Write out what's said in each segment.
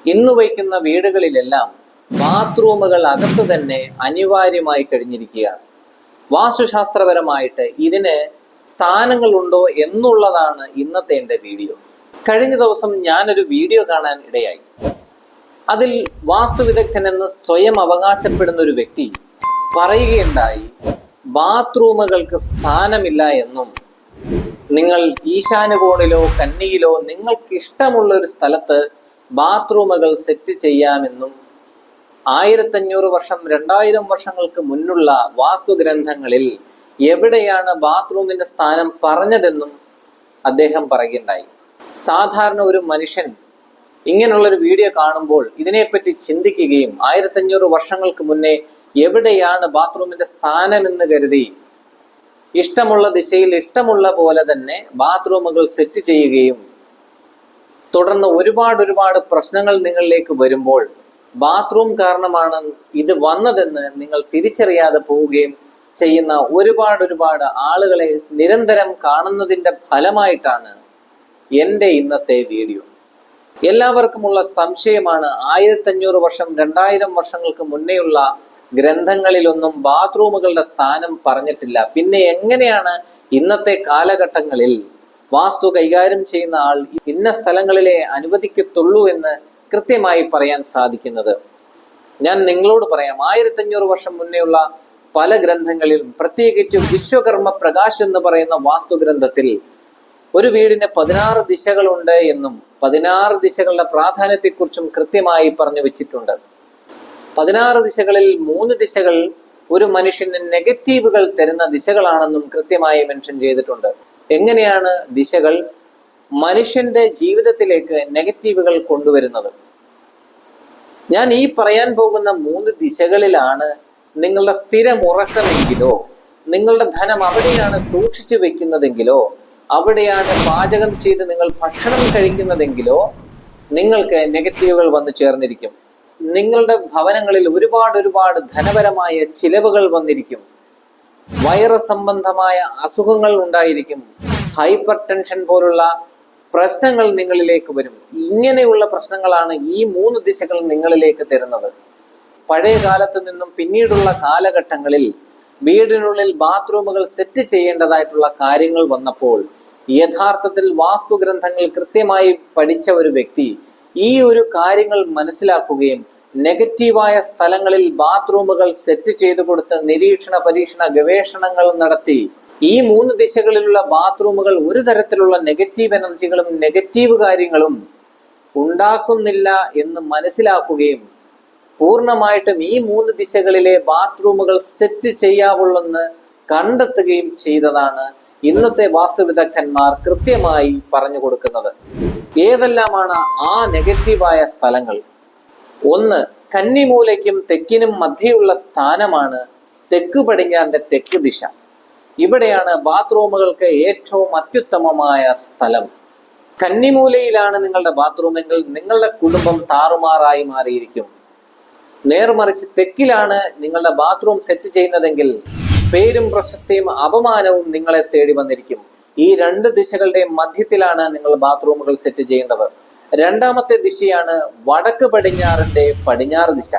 ഇന്ന് വയ്ക്കുന്ന വീടുകളിലെല്ലാം ബാത്റൂമുകൾ അകത്ത് തന്നെ അനിവാര്യമായി കഴിഞ്ഞിരിക്കുകയാണ്. വാസ്തുശാസ്ത്രപരമായിട്ട് ഇതിന് സ്ഥാനങ്ങളുണ്ടോ എന്നുള്ളതാണ് ഇന്നത്തെ എൻ്റെ വീഡിയോ. കഴിഞ്ഞ ദിവസം ഞാനൊരു വീഡിയോ കാണാൻ ഇടയായി. അതിൽ വാസ്തുവിദഗ്ധനെന്ന് സ്വയം അവകാശപ്പെടുന്ന ഒരു വ്യക്തി പറയുകയുണ്ടായി, ബാത്റൂമുകൾക്ക് സ്ഥാനമില്ല എന്നും നിങ്ങൾ ഈശാനകോണിലോ കന്നിയിലോ നിങ്ങൾക്ക് ഇഷ്ടമുള്ള ഒരു സ്ഥലത്ത് ബാത്റൂമുകൾ സെറ്റ് ചെയ്യാമെന്നും 1500 വർഷം 2000 വർഷങ്ങൾക്ക് മുന്നുള്ള വാസ്തുഗ്രന്ഥങ്ങളിൽ എവിടെയാണ് ബാത്റൂമിന്റെ സ്ഥാനം പറഞ്ഞതെന്നും അദ്ദേഹം പറയുകയുണ്ടായി. സാധാരണ ഒരു മനുഷ്യൻ ഇങ്ങനെയുള്ളൊരു വീഡിയോ കാണുമ്പോൾ ഇതിനെപ്പറ്റി ചിന്തിക്കുകയും 1500 വർഷങ്ങൾക്ക് മുന്നേ എവിടെയാണ് ബാത്റൂമിന്റെ സ്ഥാനമെന്ന് കരുതി ഇഷ്ടമുള്ള ദിശയിൽ ഇഷ്ടമുള്ള പോലെ തന്നെ ബാത്റൂമുകൾ സെറ്റ് ചെയ്യുകയും തുടർന്ന് ഒരുപാട് പ്രശ്നങ്ങൾ നിങ്ങളിലേക്ക് വരുമ്പോൾ ബാത്റൂം കാരണമാണ് ഇത് വന്നതെന്ന് നിങ്ങൾ തിരിച്ചറിയാതെ പോവുകയും ചെയ്യുന്ന ഒരുപാട് ആളുകളെ നിരന്തരം കാണുന്നതിൻ്റെ ഫലമായിട്ടാണ് എൻ്റെ ഇന്നത്തെ വീഡിയോ. എല്ലാവർക്കുമുള്ള സംശയമാണ്, 1500 വർഷം 2000 വർഷങ്ങൾക്ക് മുന്നേയുള്ള ഗ്രന്ഥങ്ങളിലൊന്നും ബാത്റൂമുകളുടെ സ്ഥാനം പറഞ്ഞിട്ടില്ല. പിന്നെ എങ്ങനെയാണ് ഇന്നത്തെ കാലഘട്ടങ്ങളിൽ വാസ്തു കൈകാര്യം ചെയ്യുന്ന ആൾ ഇന്ന സ്ഥലങ്ങളിലെ അനുവദിക്കത്തുള്ളൂ എന്ന് കൃത്യമായി പറയാൻ സാധിക്കുന്നത്? ഞാൻ നിങ്ങളോട് പറയാം, 1500 വർഷം മുന്നേയുള്ള പല ഗ്രന്ഥങ്ങളിലും, പ്രത്യേകിച്ച് വിശ്വകർമ്മ പ്രകാശ് എന്ന് പറയുന്ന വാസ്തുഗ്രന്ഥത്തിൽ ഒരു വീടിന് 16 ദിശകളുണ്ട് എന്നും 16 ദിശകളുടെ പ്രാധാന്യത്തെക്കുറിച്ചും കൃത്യമായി പറഞ്ഞു വെച്ചിട്ടുണ്ട്. 16 ദിശകളിൽ 3 ദിശകൾ ഒരു മനുഷ്യന് നെഗറ്റീവുകൾ തരുന്ന ദിശകളാണെന്നും കൃത്യമായി മെൻഷൻ ചെയ്തിട്ടുണ്ട്. എങ്ങനെയാണ് ദിശകൾ മനുഷ്യന്റെ ജീവിതത്തിലേക്ക് നെഗറ്റീവുകൾ കൊണ്ടുവരുന്നത്? ഞാൻ ഈ പറയാൻ പോകുന്ന 3 ദിശകളിലാണ് നിങ്ങളുടെ സ്ഥിരമുറക്കമെങ്കിലോ, നിങ്ങളുടെ ധനം അവിടെയാണ് സൂക്ഷിച്ചു വെക്കുന്നതെങ്കിലോ, അവിടെയാണ് പാചകം ചെയ്ത് നിങ്ങൾ ഭക്ഷണം കഴിക്കുന്നതെങ്കിലോ നിങ്ങൾക്ക് നെഗറ്റീവുകൾ വന്നു ചേർന്നിരിക്കും. നിങ്ങളുടെ ഭവനങ്ങളിൽ ഒരുപാട് ധനപരമായ ചിലവുകൾ വന്നിരിക്കും. വൈറസ് സംബന്ധമായ അസുഖങ്ങൾ ഉണ്ടായിരിക്കും. ഹൈപ്പർ ടെൻഷൻ പോലുള്ള പ്രശ്നങ്ങൾ നിങ്ങളിലേക്ക് വരും. ഇങ്ങനെയുള്ള പ്രശ്നങ്ങളാണ് ഈ 3 ദിശകൾ നിങ്ങളിലേക്ക് തരുന്നത്. പഴയ കാലത്ത് നിന്നും പിന്നീടുള്ള കാലഘട്ടങ്ങളിൽ വീടിനുള്ളിൽ ബാത്റൂമുകൾ സെറ്റ് ചെയ്യേണ്ടതായിട്ടുള്ള കാര്യങ്ങൾ വന്നപ്പോൾ യഥാർത്ഥത്തിൽ വാസ്തുഗ്രന്ഥങ്ങൾ കൃത്യമായി പഠിച്ച ഒരു വ്യക്തി ഈ ഒരു കാര്യങ്ങൾ മനസ്സിലാക്കുകയും നെഗറ്റീവായ സ്ഥലങ്ങളിൽ ബാത്റൂമുകൾ സെറ്റ് ചെയ്തു കൊടുത്ത് നിരീക്ഷണ പരീക്ഷണ ഗവേഷണങ്ങൾ നടത്തി ഈ 3 ദിശകളിലുള്ള ബാത്റൂമുകൾ ഒരു തരത്തിലുള്ള നെഗറ്റീവ് എനർജികളും നെഗറ്റീവ് കാര്യങ്ങളും ഉണ്ടാക്കുന്നില്ല എന്ന് മനസ്സിലാക്കുകയും പൂർണ്ണമായിട്ടും ഈ 3 ദിശകളിലെ ബാത്റൂമുകൾ സെറ്റ് ചെയ്യാവുള്ളെന്ന് കണ്ടെത്തുകയും ചെയ്തതാണ് ഇന്നത്തെ വാസ്തുവിദഗ്ധന്മാർ കൃത്യമായി പറഞ്ഞു കൊടുക്കുന്നത്. ഏതെല്ലാമാണ് ആ നെഗറ്റീവായ സ്ഥലങ്ങൾ? 1, കന്നിമൂലയ്ക്കും തെക്കിനും മധ്യയുള്ള സ്ഥാനമാണ് തെക്ക് പടിഞ്ഞാറിന്റെ തെക്ക് ദിശ. ഇവിടെയാണ് ബാത്റൂമുകൾക്ക് ഏറ്റവും അത്യുത്തമമായ സ്ഥലം. കന്നിമൂലയിലാണ് നിങ്ങളുടെ ബാത്റൂമെങ്കിൽ നിങ്ങളുടെ കുടുംബം താറുമാറായി മാറിയിരിക്കും. നേർമറിച്ച് തെക്കിലാണ് നിങ്ങളുടെ ബാത്റൂം സെറ്റ് ചെയ്യുന്നതെങ്കിൽ പേരും പ്രശസ്തിയും അപമാനവും നിങ്ങളെ തേടി വന്നിരിക്കും. ഈ 2 ദിശകളുടെയും മധ്യത്തിലാണ് നിങ്ങൾ ബാത്റൂമുകൾ സെറ്റ് ചെയ്യേണ്ടത്. രണ്ടാമത്തെ ദിശയാണ് വടക്ക് പടിഞ്ഞാറിന്റെ പടിഞ്ഞാറ് ദിശ.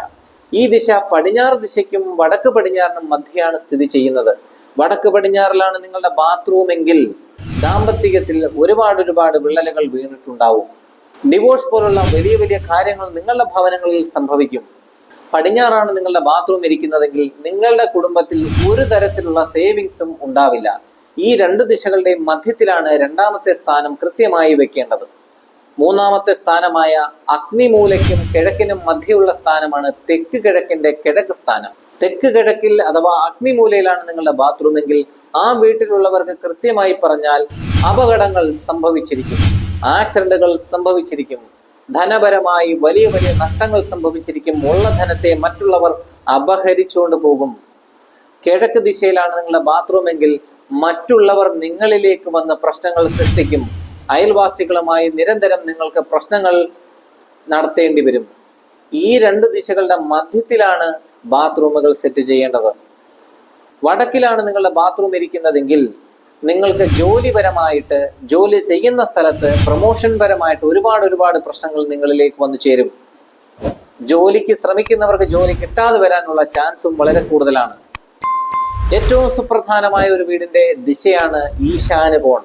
ഈ ദിശ പടിഞ്ഞാറ് ദിശയ്ക്കും വടക്ക് പടിഞ്ഞാറിനും മധ്യയാണ് സ്ഥിതി ചെയ്യുന്നത്. വടക്ക് പടിഞ്ഞാറിലാണ് നിങ്ങളുടെ ബാത്റൂം എങ്കിൽ ദാമ്പത്തികത്തിൽ ഒരുപാട് വിള്ളലുകൾ വീണിട്ടുണ്ടാവും. ഡിവോഴ്സ് പോലുള്ള വലിയ കാര്യങ്ങൾ നിങ്ങളുടെ ഭവനങ്ങളിൽ സംഭവിക്കും. പടിഞ്ഞാറാണ് നിങ്ങളുടെ ബാത്റൂം ഇരിക്കുന്നതെങ്കിൽ നിങ്ങളുടെ കുടുംബത്തിൽ ഒരു തരത്തിലുള്ള സേവിങ്സും ഉണ്ടാവില്ല. ഈ 2 ദിശകളുടെയും മധ്യത്തിലാണ് രണ്ടാമത്തെ സ്ഥാനം കൃത്യമായി വെക്കേണ്ടത്. മൂന്നാമത്തെ സ്ഥാനമായ അഗ്നിമൂലയ്ക്കും കിഴക്കിനും മധ്യയുള്ള സ്ഥാനമാണ് തെക്ക് കിഴക്കിന്റെ കിഴക്ക് സ്ഥാനം. തെക്ക് കിഴക്കിൽ അഥവാ അഗ്നിമൂലയിലാണ് നിങ്ങളുടെ ബാത്റൂം എങ്കിൽ ആ വീട്ടിലുള്ളവർക്ക് കൃത്യമായി പറഞ്ഞാൽ അപകടങ്ങൾ സംഭവിച്ചിരിക്കും, ആക്സിഡന്റുകൾ സംഭവിച്ചിരിക്കും, ധനപരമായി വലിയ നഷ്ടങ്ങൾ സംഭവിച്ചിരിക്കും. ഉള്ള ധനത്തെ മറ്റുള്ളവർ അപഹരിച്ചുകൊണ്ട് പോകും. കിഴക്ക് ദിശയിലാണ് നിങ്ങളുടെ ബാത്റൂം എങ്കിൽ മറ്റുള്ളവർ നിങ്ങളിലേക്ക് വന്ന് പ്രശ്നങ്ങൾ സൃഷ്ടിക്കും. അയൽവാസികളുമായി നിരന്തരം നിങ്ങൾക്ക് പ്രശ്നങ്ങൾ നടത്തേണ്ടി വരും. ഈ 2 ദിശകളുടെ മധ്യത്തിലാണ് ബാത്റൂമുകൾ സെറ്റ് ചെയ്യേണ്ടത്. വടക്കിലാണ് നിങ്ങളുടെ ബാത്റൂം ഇരിക്കുന്നതെങ്കിൽ നിങ്ങൾക്ക് ജോലി ചെയ്യുന്ന സ്ഥലത്ത് പ്രൊമോഷൻ പരമായിട്ട് ഒരുപാട് പ്രശ്നങ്ങൾ നിങ്ങളിലേക്ക് വന്നു ചേരും. ജോലിക്ക് ശ്രമിക്കുന്നവർക്ക് ജോലി കിട്ടാതെ വരാനുള്ള ചാൻസും വളരെ കൂടുതലാണ്. ഏറ്റവും സുപ്രധാനമായ ഒരു വീടിന്റെ ദിശയാണ് ഈശാനകോൺ.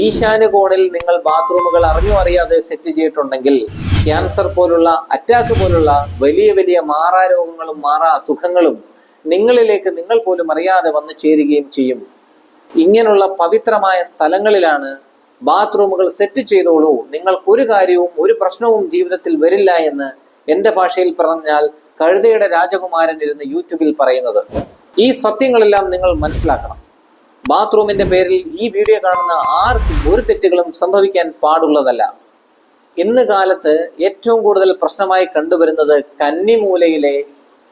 ഈശാനകോണിൽ നിങ്ങൾ ബാത്റൂമുകൾ അറിഞ്ഞോ അറിയാതെ സെറ്റ് ചെയ്തിട്ടുണ്ടെങ്കിൽ ക്യാൻസർ പോലുള്ള, അറ്റാക്ക് പോലുള്ള വലിയ വലിയ മാറാരോഗങ്ങളും മാറാ അസുഖങ്ങളും നിങ്ങളിലേക്ക് നിങ്ങൾ പോലും അറിയാതെ വന്നു ചേരുകയും ചെയ്യും. ഇങ്ങനെയുള്ള പവിത്രമായ സ്ഥലങ്ങളിലാണ് ബാത്റൂമുകൾ സെറ്റ് ചെയ്തോളൂ, നിങ്ങൾക്കൊരു കാര്യവും ഒരു പ്രശ്നവും ജീവിതത്തിൽ വരില്ല എന്ന് എൻ്റെ ഭാഷയിൽ പറഞ്ഞാൽ കഴുതയുടെ രാജകുമാരൻ ഇരുന്ന് യൂട്യൂബിൽ പറയുന്നത്. ഈ സത്യങ്ങളെല്ലാം നിങ്ങൾ മനസ്സിലാക്കണം. ബാത്റൂമിന്റെ പേരിൽ ഈ വീഡിയോ കാണുന്ന ആർക്കും ഒരു തെറ്റുകളും സംഭവിക്കാൻ പാടുള്ളതല്ല. ഇന്ന് കാലത്ത് ഏറ്റവും കൂടുതൽ പ്രശ്നമായി കണ്ടുവരുന്നത് കന്നിമൂലയിലെ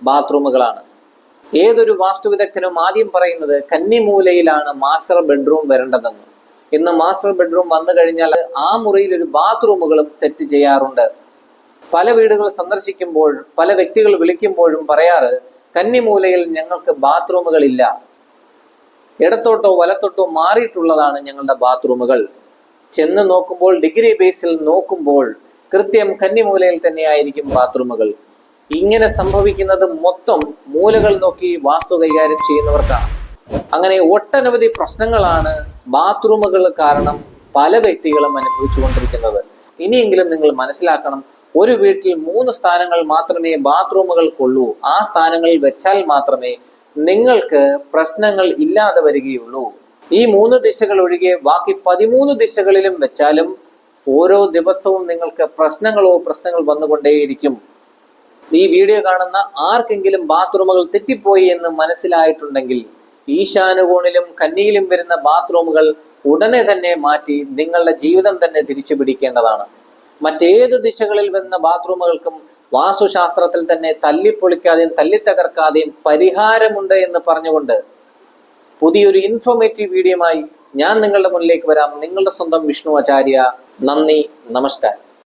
ബാത്റൂമുകളാണ്. ഏതൊരു വാസ്തുവിദഗ്ധനും ആദ്യം പറയുന്നത് കന്നിമൂലയിലാണ് മാസ്റ്റർ ബെഡ്റൂം വരേണ്ടതെന്ന്. ഇന്ന് മാസ്റ്റർ ബെഡ്റൂം വന്നു കഴിഞ്ഞാൽ ആ മുറിയിൽ ഒരു ബാത്റൂമുകളും സെറ്റ് ചെയ്യാറുണ്ട്. പല വീടുകൾ സന്ദർശിക്കുമ്പോൾ, പല വ്യക്തികൾ വിളിക്കുമ്പോഴും പറയാറ്, കന്നിമൂലയിൽ ഞങ്ങൾക്ക് ബാത്റൂമുകൾ ഇല്ല, ഇടത്തോട്ടോ വലത്തോട്ടോ മാറിയിട്ടുള്ളതാണ് ഞങ്ങളുടെ ബാത്റൂമുകൾ. ചെന്ന് നോക്കുമ്പോൾ, ഡിഗ്രി ബേസിൽ നോക്കുമ്പോൾ കൃത്യം കന്നിമൂലയിൽ തന്നെയായിരിക്കും ബാത്റൂമുകൾ. ഇങ്ങനെ സംഭവിക്കുന്നത് മൊത്തം മൂലകൾ നോക്കി വാസ്തു കൈകാര്യം ചെയ്യുന്നവർക്കാണ്. അങ്ങനെ ഒട്ടനവധി പ്രശ്നങ്ങളാണ് ബാത്റൂമുകൾ കാരണം പല വ്യക്തികളും അനുഭവിച്ചുകൊണ്ടിരിക്കുന്നത്. ഇനിയെങ്കിലും നിങ്ങൾ മനസ്സിലാക്കണം, ഒരു വീട്ടിൽ 3 സ്ഥാനങ്ങൾ മാത്രമേ ബാത്റൂമുകൾക്കുള്ളൂ. ആ സ്ഥാനങ്ങളിൽ വെച്ചാൽ മാത്രമേ നിങ്ങൾക്ക് പ്രശ്നങ്ങൾ ഇല്ലാതെ വരികയുള്ളൂ. ഈ 3 ദിശകൾ ഒഴികെ ബാക്കി 13 ദിശകളിലും വെച്ചാലും ഓരോ ദിവസവും നിങ്ങൾക്ക് പ്രശ്നങ്ങൾ വന്നുകൊണ്ടേയിരിക്കും. ഈ വീഡിയോ കാണുന്ന ആർക്കെങ്കിലും ബാത്റൂമുകൾ തെറ്റിപ്പോയി എന്ന് മനസ്സിലായിട്ടുണ്ടെങ്കിൽ ഈശാനകോണിലും കന്നിയിലും വരുന്ന ബാത്റൂമുകൾ ഉടനെ തന്നെ മാറ്റി നിങ്ങളുടെ ജീവിതം തന്നെ തിരിച്ചു പിടിക്കേണ്ടതാണ്. മറ്റേത് ദിശകളിൽ വരുന്ന ബാത്റൂമുകൾക്കും വാസ്തുശാസ്ത്രത്തിൽ തന്നെ തല്ലിപ്പൊളിക്കാതെയും തല്ലിത്തകർക്കാതെയും പരിഹാരമുണ്ട് എന്ന് പറഞ്ഞുകൊണ്ട് പുതിയൊരു ഇൻഫോർമേറ്റീവ് വീഡിയോയുമായി ഞാൻ നിങ്ങളുടെ മുന്നിലേക്ക് വരാം. നിങ്ങളുടെ സ്വന്തം വിഷ്ണു ആചാര്യ. നന്ദി, നമസ്കാരം.